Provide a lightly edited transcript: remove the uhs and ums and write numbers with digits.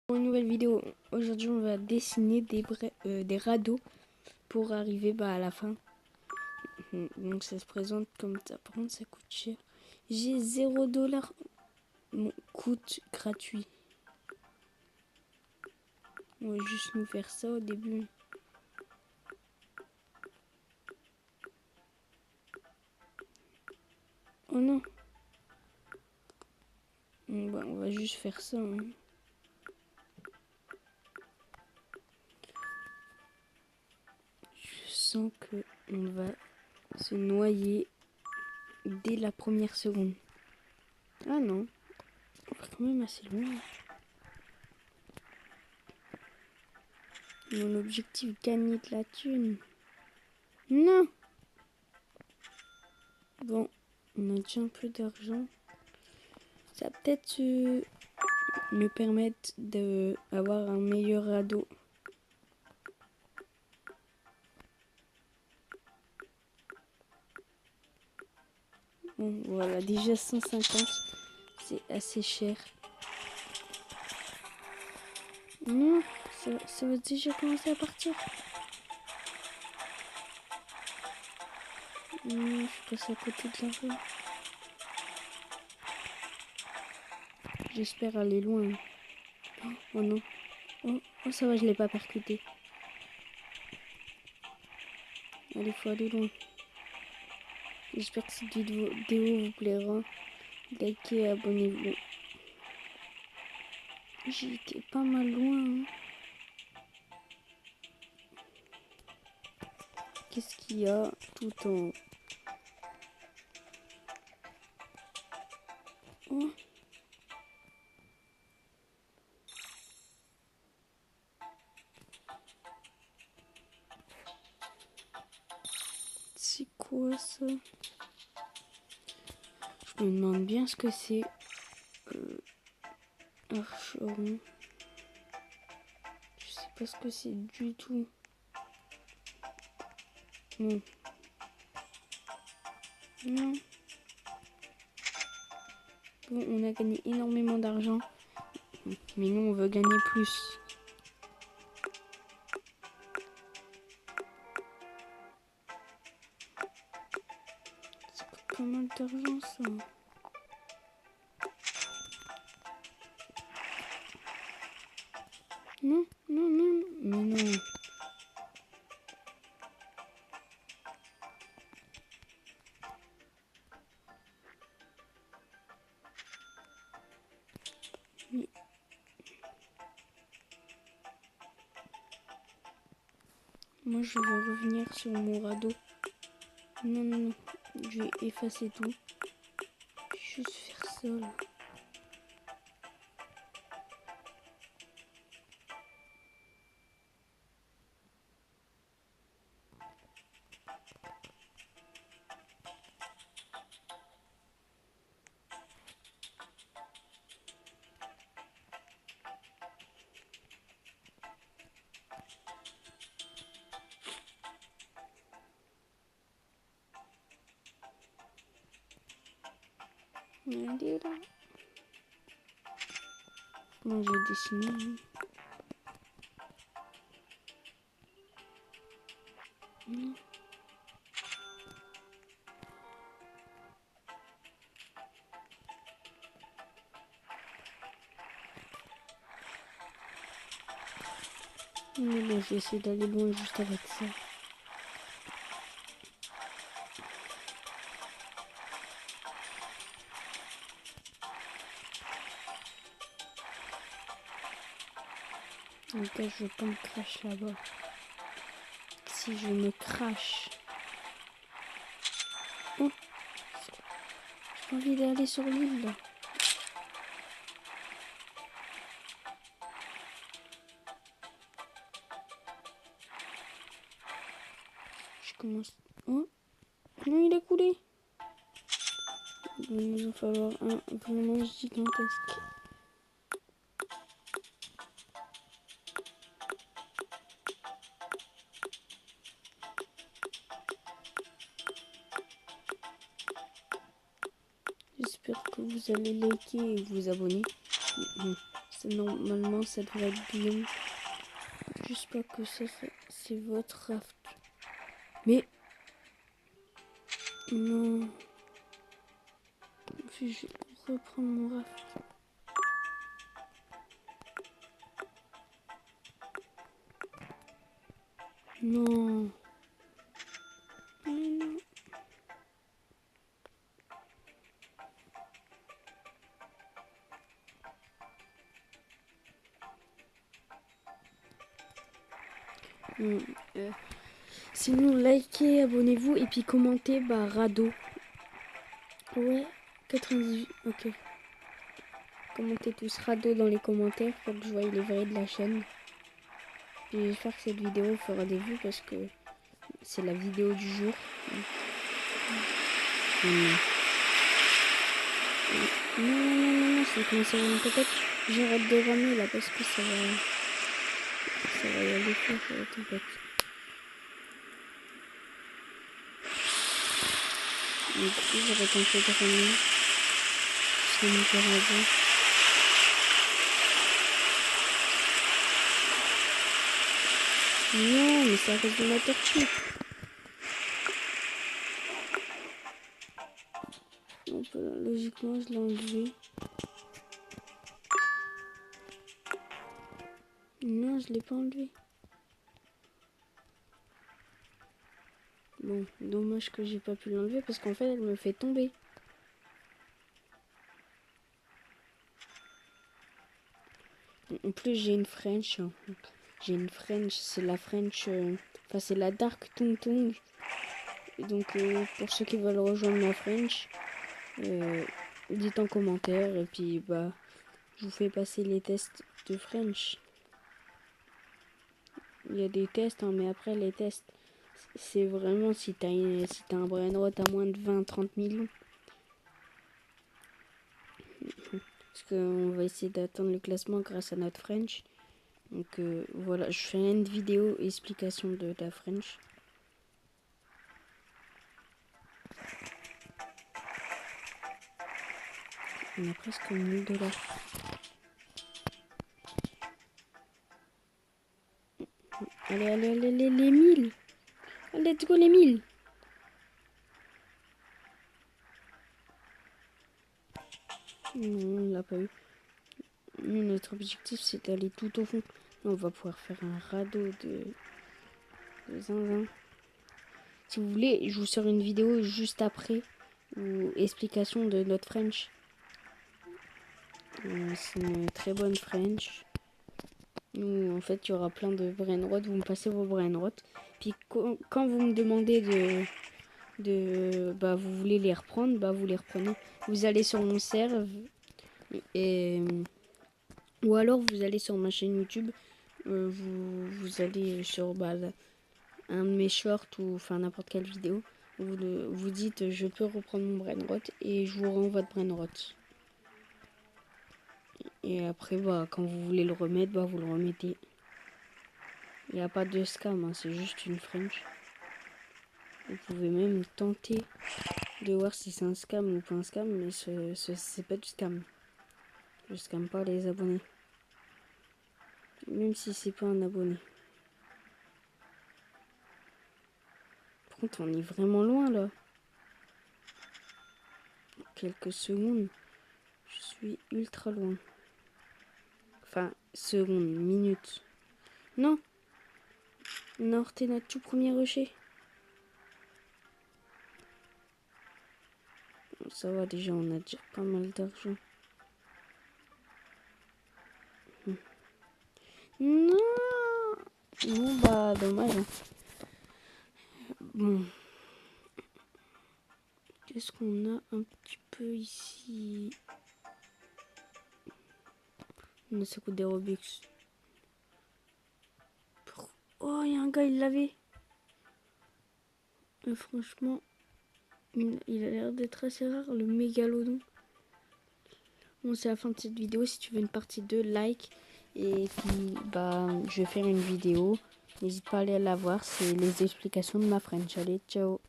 Pour une nouvelle vidéo, aujourd'hui on va dessiner des radeaux pour arriver à la fin. Donc ça se présente comme ça. Par contre ça coûte cher. J'ai 0$. Mon coûte gratuit. On va juste nous faire ça au début. Oh non. On va juste faire ça. Je sens que on va se noyer dès la première seconde. Ah non. On va quand même assez loin. Mon objectif, gagner de la thune. Non. Bon, on a déjà un peu d'argent. Ça va peut-être me permettre d'avoir un meilleur radeau. Bon, voilà, déjà 150. C'est assez cher. Non, ça va déjà commencer à partir. Non, je passe à côté de l'argent. J'espère aller loin. Oh non. Oh, ça va, je l'ai pas percuté. Allez, faut aller loin. J'espère que cette vidéo vous plaira. Likez et abonnez-vous. J'ai été pas mal loin. Qu'est-ce qu'il y a tout en haut? Oh. C'est quoi ça? Je me demande bien ce que c'est. Archeron. Je sais pas ce que c'est du tout. Non. Non. Bon, on a gagné énormément d'argent. Mais nous, on veut gagner plus. C'est pas mal d'argent, ça. Non, non, non, mais non. Mais... Moi, je veux revenir sur mon radeau. Non, non, non. Je vais effacer tout. Juste faire ça, là. Allez là. Moi j'ai dessiné. Non. Mais bon, je vais essayer d'aller loin juste avec ça. En tout cas, je veux pas me crash là-bas. Si je me crache. Oh, j'ai envie d'aller sur l'île là. Je commence. Oh, non, il a coulé. Il va falloir un vraiment gigantesque. J'espère que vous allez liker et vous abonner. Normalement, ça devrait être bien. Juste pas que ça, c'est votre raft. Mais... Non. Je vais reprendre mon raft. Non. Non. Sinon, likez, abonnez-vous et puis commentez, Rado. Ouais, 98, ok. Commentez tous Rado dans les commentaires pour que je voie les vrais de la chaîne. Et j'espère que cette vidéo fera des vues parce que c'est la vidéo du jour. Non, c'est commencé à avoir peut-être. J'arrête de ramer là parce que ça va y aller fort, ça va être tempête. Du coup, j'arrête un peu de ramer. C'est mon père. Non, mais c'est à cause de ma tortue. Donc, logiquement, je l'ai enlevé. Non, je l'ai pas enlevé. Bon, dommage que j'ai pas pu l'enlever parce qu'en fait, elle me fait tomber. En plus, j'ai une French. J'ai une French, c'est la French. Enfin, c'est la Dark Tung Tung. Donc, pour ceux qui veulent rejoindre ma French, dites en commentaire. Et puis, je vous fais passer les tests de French. Il y a des tests, mais après, les tests, c'est vraiment si t'as un brainrot à moins de 20-30 millions. Parce qu'on va essayer d'atteindre le classement grâce à notre French. Donc voilà, je fais une vidéo explication de la French. On a presque 1000 $. Allez, les 1000. Let's go les 1000. Non, on l'a pas eu. Nous, notre objectif, c'est d'aller tout au fond. On va pouvoir faire un radeau de zinzin. Si vous voulez, je vous sors une vidéo juste après. Ou explication de notre French. C'est une très bonne French. Nous, en fait, il y aura plein de brainrot. Vous me passez vos brainrot. Puis quand vous me demandez vous voulez les reprendre, vous les reprenez. Vous allez sur mon serve et ou alors vous allez sur ma chaîne YouTube. Vous allez sur un de mes shorts ou enfin n'importe quelle vidéo. Vous dites je peux reprendre mon brainrot et je vous rends votre brainrot. Et après quand vous voulez le remettre, vous le remettez. Il n'y a pas de scam, hein, c'est juste une French. Vous pouvez même tenter de voir si c'est un scam ou pas un scam, mais c'est pas du scam. Je scamme pas les abonnés. Même si c'est pas un abonné. Par contre, on est vraiment loin là. Quelques secondes. Je suis ultra loin. Enfin, secondes, minutes. Non. On a heurté notre tout premier rocher. Ça va déjà, on a déjà pas mal d'argent. Non. Non, dommage. Hein. Bon. Qu'est-ce qu'on a un petit peu ici? On a ça coûte des Robux. Oh, il y a un gars, il l'avait. Franchement, il a l'air d'être assez rare, le mégalodon. Bon, c'est la fin de cette vidéo. Si tu veux une partie 2, like. Et puis, je vais faire une vidéo. N'hésite pas à aller la voir. C'est les explications de ma French. Allez, ciao.